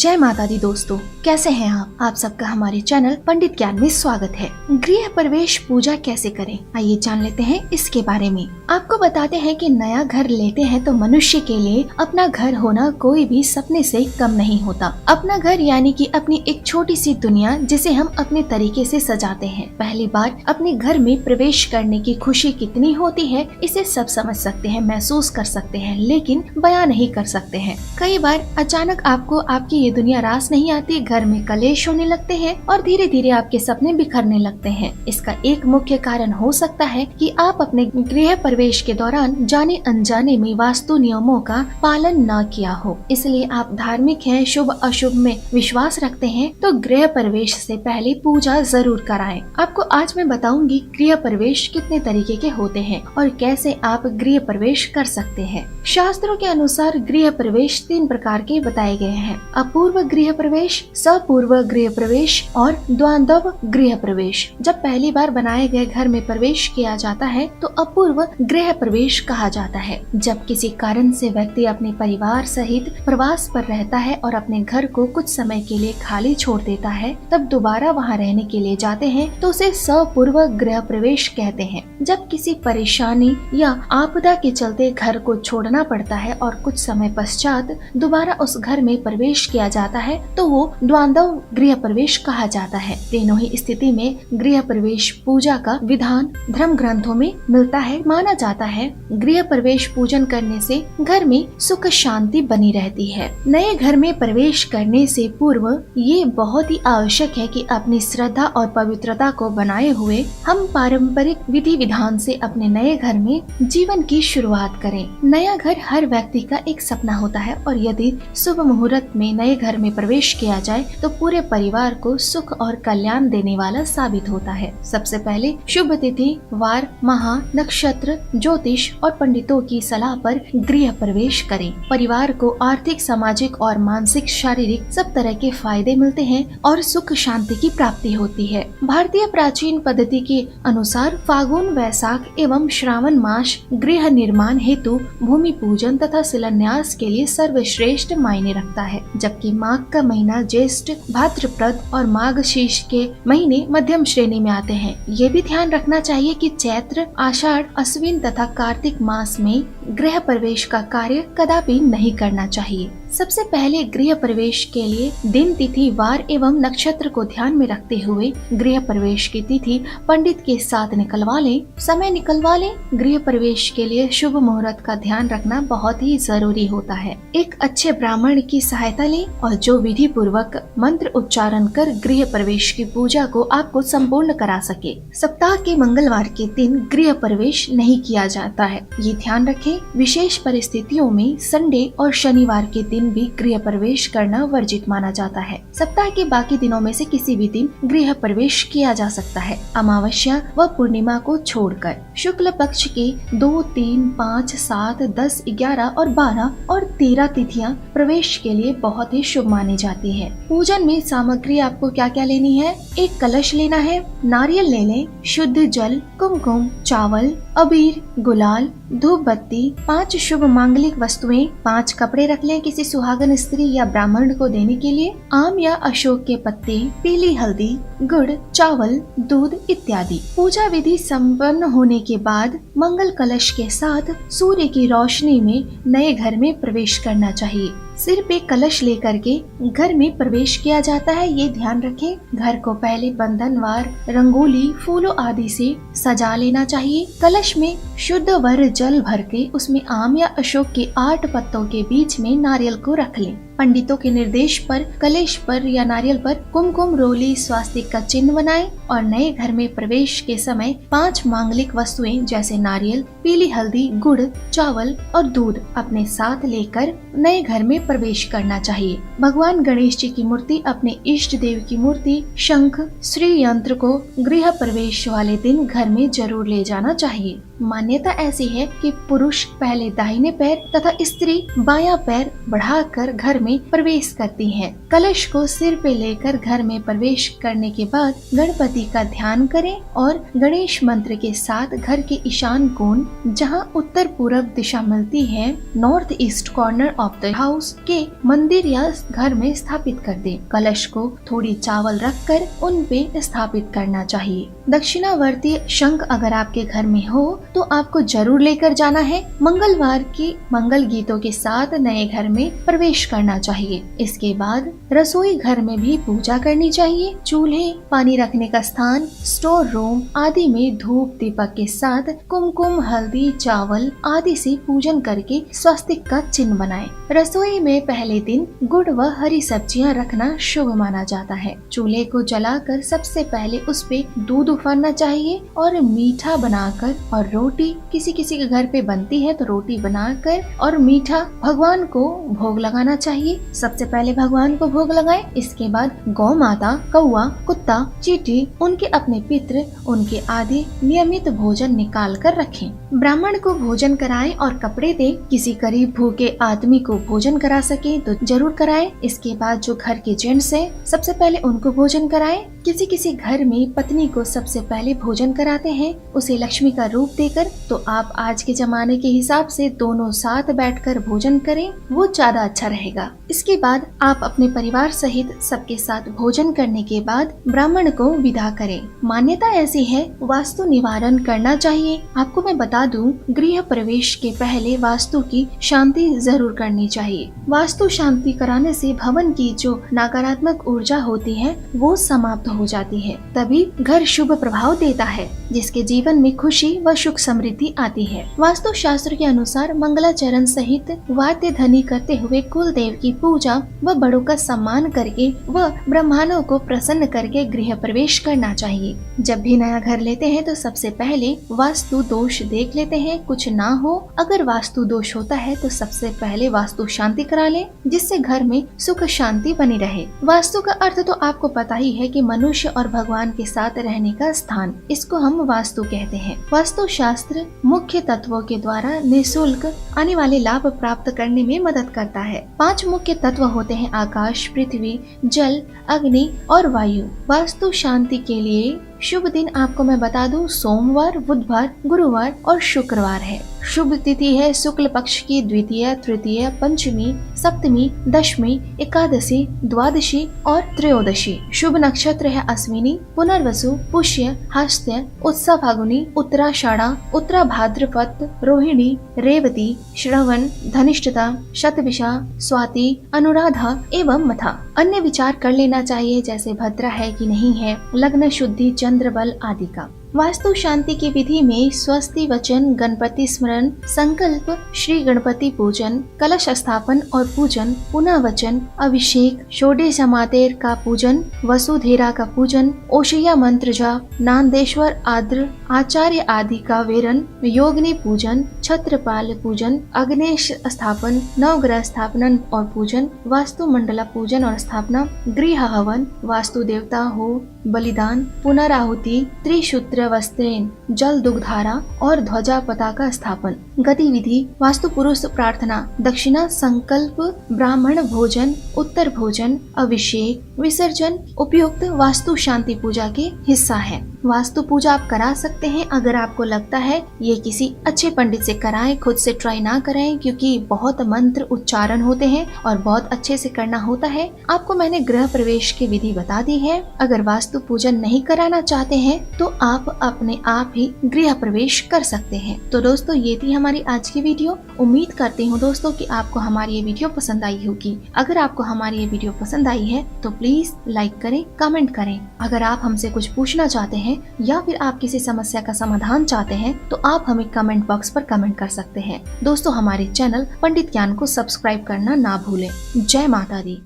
जय माता दी दोस्तों, कैसे हैं आप सबका हमारे चैनल पंडित ज्ञान में स्वागत है। गृह प्रवेश पूजा कैसे करें, आइए जान लेते हैं इसके बारे में। आपको बताते हैं कि नया घर लेते हैं तो मनुष्य के लिए अपना घर होना कोई भी सपने से कम नहीं होता। अपना घर यानी कि अपनी एक छोटी सी दुनिया जिसे हम अपने तरीके से सजाते हैं। पहली बार अपने घर में प्रवेश करने की खुशी कितनी होती है इसे सब समझ सकते हैं, महसूस कर सकते हैं, लेकिन बयां नहीं कर सकते हैं। कई बार अचानक आपको आपकी ये दुनिया रास नहीं आती, घर में कलेश होने लगते हैं और धीरे धीरे आपके सपने बिखरने लगते हैं। इसका एक मुख्य कारण हो सकता है कि आप अपने गृह प्रवेश के दौरान जाने अनजाने में वास्तु नियमों का पालन न किया हो। इसलिए आप धार्मिक हैं, शुभ अशुभ में विश्वास रखते हैं तो गृह प्रवेश से पहले पूजा जरूर कराएं। आपको आज मैं बताऊंगी गृह प्रवेश कितने तरीके के होते हैं और कैसे आप गृह प्रवेश कर सकते हैं। शास्त्रों के अनुसार गृह प्रवेश 3 प्रकार के बताए गए हैं: अपूर्व गृह प्रवेश, सपूर्व गृह प्रवेश और द्वंद्व गृह प्रवेश। जब पहली बार बनाए गए घर में प्रवेश किया जाता है तो अपूर्व गृह प्रवेश कहा जाता है। जब किसी कारण से व्यक्ति अपने परिवार सहित प्रवास पर रहता है और अपने घर को कुछ समय के लिए खाली छोड़ देता है, तब दोबारा वहां रहने के लिए जाते हैं तो उसे सपूर्व गृह प्रवेश कहते हैं। जब किसी परेशानी या आपदा के चलते घर को छोड़ना पड़ता है और कुछ समय पश्चात दोबारा उस घर में प्रवेश किया जाता है तो वो द्वंद्व गृह प्रवेश कहा जाता है। तीनों ही स्थिति में गृह प्रवेश पूजा का विधान धर्म ग्रंथों में मिलता है। माना जाता है गृह प्रवेश पूजन करने से घर में सुख शांति बनी रहती है। नए घर में प्रवेश करने से पूर्व ये बहुत ही आवश्यक है कि अपनी श्रद्धा और पवित्रता को बनाए हुए हम पारंपरिक विधि विधान से अपने नए घर में जीवन की शुरुआत करें। नया घर हर व्यक्ति का एक सपना होता है और यदि शुभ मुहूर्त में नए घर में प्रवेश किया जाए तो पूरे परिवार को सुख और कल्याण देने वाला साबित होता है। सबसे पहले शुभ तिथि, वार, माह, नक्षत्र, ज्योतिष और पंडितों की सलाह पर गृह प्रवेश करें। परिवार को आर्थिक, सामाजिक और मानसिक, शारीरिक सब तरह के फायदे मिलते हैं और सुख शांति की प्राप्ति होती है। भारतीय प्राचीन पद्धति के अनुसार फागुन, वैशाख एवं श्रावण मास गृह निर्माण हेतु भूमि पूजन तथा शिलान्यास के लिए सर्वश्रेष्ठ मायने रखता है, जबकि माघ का महीना, ज्येष्ठ, भाद्रपद और माघशीर्ष के महीने मध्यम श्रेणी में आते हैं। ये भी ध्यान रखना चाहिए कि चैत्र, आषाढ़, अश्विन तथा कार्तिक मास में गृह प्रवेश का कार्य कदापि नहीं करना चाहिए। सबसे पहले गृह प्रवेश के लिए दिन, तिथि, वार एवं नक्षत्र को ध्यान में रखते हुए गृह प्रवेश की तिथि पंडित के साथ निकलवा लें, समय निकलवा लें। गृह प्रवेश के लिए शुभ मुहूर्त का ध्यान रखना बहुत ही जरूरी होता है। एक अच्छे ब्राह्मण की सहायता लें और जो विधि पूर्वक मंत्र उच्चारण कर गृह प्रवेश की पूजा को आपको संपूर्ण करा सके। सप्ताह के मंगलवार के दिन गृह प्रवेश नहीं किया जाता है, ये ध्यान रखें। विशेष परिस्थितियों में संडे और शनिवार के दिन भी गृह प्रवेश करना वर्जित माना जाता है। सप्ताह के बाकी दिनों में से किसी भी दिन गृह प्रवेश किया जा सकता है, अमावस्या व पूर्णिमा को छोड़कर। शुक्ल पक्ष के 2, 3, 5, 7, 10, 11 और 12 और 13 तिथियां प्रवेश के लिए बहुत ही शुभ मानी जाती है। पूजन में सामग्री आपको क्या क्या लेनी है? एक कलश लेना है, नारियल ले लें, शुद्ध जल, कुमकुम, चावल, अबीर, गुलाल, धूप बत्ती, 5 शुभ मांगलिक वस्तुएं, 5 कपड़े रख लें किसी सुहागन स्त्री या ब्राह्मण को देने के लिए, आम या अशोक के पत्ते, पीली हल्दी, गुड़, चावल, दूध इत्यादि। पूजा विधि संपन्न होने के बाद मंगल कलश के साथ सूर्य की रोशनी में नए घर में प्रवेश करना चाहिए। सिर पे कलश लेकर के घर में प्रवेश किया जाता है, ये ध्यान रखें। घर को पहले बंधनवार, रंगोली, फूलों आदि से सजा लेना चाहिए। कलश में शुद्ध वर जल भर के उसमें आम या अशोक के 8 पत्तों के बीच में नारियल को रख लें। पंडितों के निर्देश पर कलश पर या नारियल पर कुमकुम, रोली, स्वास्तिक का चिन्ह बनाएं और नए घर में प्रवेश के समय 5 मांगलिक वस्तुएं जैसे नारियल, पीली हल्दी, गुड़, चावल और दूध अपने साथ लेकर नए घर में प्रवेश करना चाहिए। भगवान गणेश जी की मूर्ति, अपने इष्ट देव की मूर्ति, शंख, श्री यंत्र को गृह प्रवेश वाले दिन घर में जरूर ले जाना चाहिए। मान्यता ऐसी है कि पुरुष पहले दाहिने पैर तथा स्त्री बायां पैर बढ़ाकर घर में प्रवेश करती है। कलश को सिर पे लेकर घर में प्रवेश करने के बाद गणपति का ध्यान करें और गणेश मंत्र के साथ घर के ईशान कोण, जहां उत्तर पूर्व दिशा मिलती है, north east corner of the house के मंदिर या घर में स्थापित कर दें। कलश को थोड़ी चावल रखकर उन पे स्थापित करना चाहिए। दक्षिणावर्ती शंख अगर आपके घर में हो तो आपको जरूर लेकर जाना है। मंगलवार की मंगल गीतों के साथ नए घर में प्रवेश करना चाहिए। इसके बाद रसोई घर में भी पूजा करनी चाहिए। चूल्हे, पानी रखने का स्थान, स्टोर रूम आदि में धूप दीपक के साथ कुमकुम, हल्दी, चावल आदि से पूजन करके स्वस्तिक का चिन्ह बनाएं। रसोई में पहले दिन गुड़ व हरी सब्जियां रखना शुभ माना जाता है। चूल्हे को जलाकर सबसे पहले उस पे दूध उफानना चाहिए और मीठा बनाकर और रोटी, किसी किसी के घर पे बनती है तो रोटी बनाकर और मीठा भगवान को भोग लगाना चाहिए। सबसे पहले भगवान को भोग लगाएं। इसके बाद गौ माता, कौआ, कुत्ता, चींटी, उनके अपने पितृ, उनके आदि नियमित भोजन निकाल कर रखें। ब्राह्मण को भोजन कराएं और कपड़े दे। किसी गरीब भूखे आदमी को भोजन करा सके तो जरूर कराएं। इसके बाद जो घर के जेंट्स है सबसे पहले उनको भोजन कराएं। किसी किसी घर में पत्नी को सबसे पहले भोजन कराते हैं, उसे लक्ष्मी का रूप देकर। तो आप आज के जमाने के हिसाब से दोनों साथ बैठकर भोजन करें, वो ज्यादा अच्छा रहेगा। इसके बाद आप अपने परिवार सहित सबके साथ भोजन करने के बाद ब्राह्मण को विदा करें। मान्यता ऐसी है, वास्तु निवारण करना चाहिए। आपको मैं बता दूं, गृह प्रवेश के पहले वास्तु की शांति जरूर करनी चाहिए। वास्तु शांति कराने से भवन की जो नकारात्मक ऊर्जा होती है वो समाप्त हो जाती है, तभी घर शुभ प्रभाव देता है, जिसके जीवन में खुशी व सुख समृद्धि आती है। वास्तु शास्त्र के अनुसार मंगलाचरण सहित वाद्य ध्वनि करते हुए कुल देव की पूजा व बड़ों का सम्मान करके व ब्राह्मणों को प्रसन्न करके गृह प्रवेश करना चाहिए। जब भी नया घर लेते हैं तो सबसे पहले वास्तु दोष देख लेते हैं, कुछ ना हो। अगर वास्तु दोष होता है तो सबसे पहले वास्तु शांति करा लें, जिससे घर में सुख शांति बनी रहे। वास्तु का अर्थ तो आपको पता ही है कि मनुष्य और भगवान के साथ रहने का स्थान, इसको हम वास्तु कहते हैं। वास्तु शास्त्र मुख्य तत्वों के द्वारा निःशुल्क आने वाले लाभ प्राप्त करने में मदद करता है। 5 मुख्य तत्व होते हैं: आकाश, पृथ्वी, जल, अग्नि और वायु। वास्तु शांति के लिए शुभ दिन आपको मैं बता दूं, सोमवार, बुधवार, गुरुवार और शुक्रवार है। शुभ तिथि है शुक्ल पक्ष की द्वितीय, तृतीय, पंचमी, सप्तमी, दशमी, एकादशी, द्वादशी और त्रयोदशी। शुभ नक्षत्र है अश्विनी, पुनर्वसु, पुष्य, हस्त, उत्सव फागुनी, उत्तराषाढ़, उत्तरा भाद्रपद, रोहिणी, रेवती, श्रवण, धनिष्ठता, शतभिषा, स्वाति, अनुराधा एवं मथा। अन्य विचार कर लेना चाहिए, जैसे भद्रा है कि नहीं है, लग्न शुद्धि, चंद्र बल आदि का। वास्तु शांति की विधि में स्वस्ति वचन, गणपति स्मरण, संकल्प, श्री गणपति पूजन, कलश स्थापन और पूजन, पुनः वचन, अभिषेक, षोडश समातेर का पूजन, वसुधेरा का पूजन, ओशैया मंत्र जाप, नांदेश्वर आद्र आचार्य आदि का वेरन, योगिनी पूजन, छत्रपाल पूजन, अग्नेश स्थापन, नवग्रह स्थापना और पूजन, वास्तु मंडला पूजन और स्थापना, गृह हवन, वास्तु देवता हो बलिदान, पुनराहुति, त्रिशूत्र वस्त्रेन, जल दुग्धारा और ध्वजा पताका स्थापन। गतिविधि: वास्तु पुरुष प्रार्थना, दक्षिणा, संकल्प, ब्राह्मण भोजन, उत्तर भोजन, अभिषेक, विसर्जन उपयुक्त वास्तु शांति पूजा के हिस्सा है। वास्तु पूजा आप करा सकते हैं अगर आपको लगता है ये किसी अच्छे पंडित से कराएं, खुद से ट्राई ना करें, क्योंकि बहुत मंत्र उच्चारण होते हैं और बहुत अच्छे से करना होता है। आपको मैंने गृह प्रवेश की विधि बता दी है। अगर वास्तु पूजन नहीं कराना चाहते हैं तो आप अपने आप ही गृह प्रवेश कर सकते हैं। तो दोस्तों, ये थी हमारी आज की वीडियो। उम्मीद करती हूँ दोस्तों कि आपको हमारी ये वीडियो पसंद आई होगी। अगर आपको हमारी ये वीडियो पसंद आई है तो प्लीज लाइक करें, कमेंट करें। अगर आप हमसे कुछ पूछना चाहते हैं या फिर आप किसी समस्या का समाधान चाहते हैं तो आप हमें कमेंट बॉक्स पर कमेंट कर सकते हैं। दोस्तों, हमारे चैनल पंडित ज्ञान को सब्सक्राइब करना ना भूलें। जय माता दी।